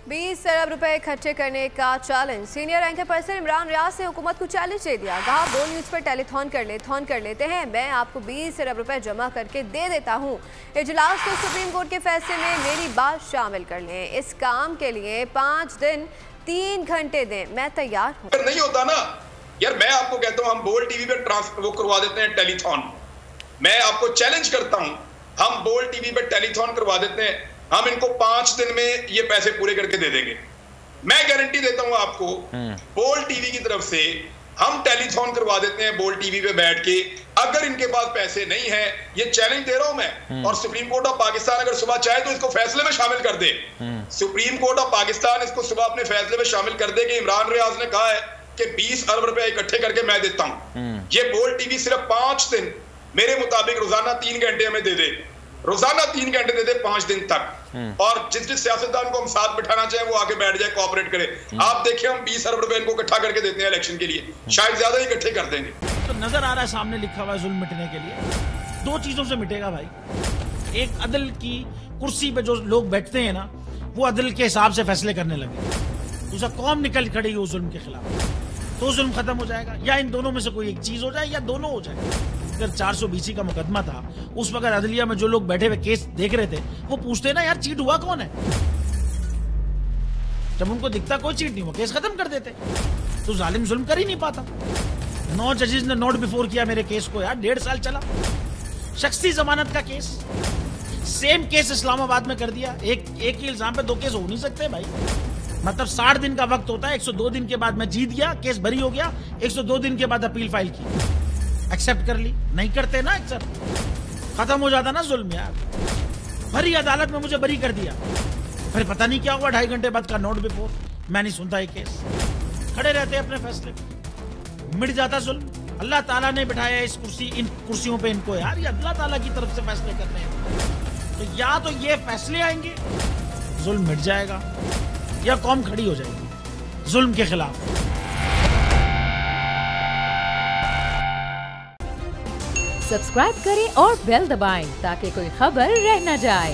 20 अरब रुपए इकट्ठे करने का challenge. Senior anchor person Imran Riaz से हुकूमत को चैलेंज दे दिया। कहा दो न्यूज़ पर टेलीथॉन कर लेते हैं, मैं आपको 20 अरब रुपए जमा करके दे देता हूँ। इजलास को सुप्रीम कोर्ट के फैसले में मेरी बात शामिल कर लें। इस काम के लिए 5 दिन 3 घंटे दें, मैं तैयार हूँ। नहीं होता ना यार, मैं आपको कहता हूँ हम बोल्ड टीवी पे वो करवा देते हैं टेलीथॉन। मैं आपको चैलेंज करता हूँ, हम बोल्ड टीवी पे टेलीथॉन करवा देते हैं, हम इनको 5 दिन में ये पैसे पूरे करके दे देंगे। मैं गारंटी देता हूं आपको, बोल्ड टीवी की तरफ से हम टेलीथॉन करवा देते हैं बोल्ड टीवी पे बैठ के। अगर इनके पास पैसे नहीं है, ये चैलेंज दे रहा हूं मैं, और सुप्रीम कोर्ट ऑफ पाकिस्तान अगर सुबह चाहे तो इसको फैसले में शामिल कर दे। सुप्रीम कोर्ट ऑफ पाकिस्तान इसको सुबह अपने फैसले में शामिल कर दे कि इमरान रियाज ने कहा है कि 20 अरब रुपए इकट्ठे करके मैं देता हूं। ये बोल्ड टीवी सिर्फ 5 दिन मेरे मुताबिक रोजाना 3 घंटे हमें दे दे, रोजाना 3 घंटे दे दे 5 दिन तक। और जिस सियासतदान को हम साथ बिठाना चाहें वो आके बैठ जाए, कोऑपरेट करे। आप देखिए हम 20 अरब रुपए इनको इकट्ठा करके देते हैं इलेक्शन के लिए, शायद ज्यादा ही इकट्ठे कर देंगे। तो नजर आ रहा है सामने लिखा हुआ है जुल्म मिटने के लिए 2 चीजों से मिटेगा भाई। एक, अदल की कुर्सी पे जो लोग बैठते हैं ना, वो अदल के हिसाब से फैसले करने लगे। दूसरा, कौम निकल खड़ेगी उस जुल्म के खिलाफ, तो जुल्म खत्म हो जाएगा। या इन दोनों में से कोई एक चीज हो जाए या दोनों हो जाए। अगर 420 का मुकदमा था, उस वक्त अदलिया में जो लोग बैठे हुए केस देख रहे थे वो पूछते ना यार चीट हुआ कौन है। जब उनको दिखता कोई चीट नहीं हुआ, केस खत्म कर देते। तो जालिम जुल्म कर ही नहीं पाता। 9 जजेस ने नोट बिफोर किया मेरे केस को यार, 1.5 साल चला। शख्सी जमानत का केस, सेम केस इस्लामाबाद में कर दिया। एक ही इल्जाम पे 2 केस हो नहीं सकते भाई। मतलब 60 दिन का वक्त होता है, 102 दिन के बाद मैं जीत गया, केस बरी हो गया, 102 दिन के बाद अपील फाइल की, एक्सेप्ट कर ली। नहीं करते ना एक्सेप्ट, खत्म हो जाता ना जुल्म यार। भरी अदालत में मुझे बरी कर दिया, फिर पता नहीं क्या हुआ 2.5 घंटे बाद का नोट बिफोर, मैं नहीं सुनता ये केस। खड़े रहते अपने फैसले पे, मिट जाता जुल्म। अल्लाह ताला ने बिठाया इस इन कुर्सियों पे इनको यार, ये अल्लाह ताला की तरफ से फैसले करने हैं। तो या तो ये फैसले आएंगे, जुल्म मिट जाएगा, या कौम खड़ी हो जाएगी जुल्म के खिलाफ। सब्सक्राइब करें और बेल दबाएं ताकि कोई खबर रह न जाए।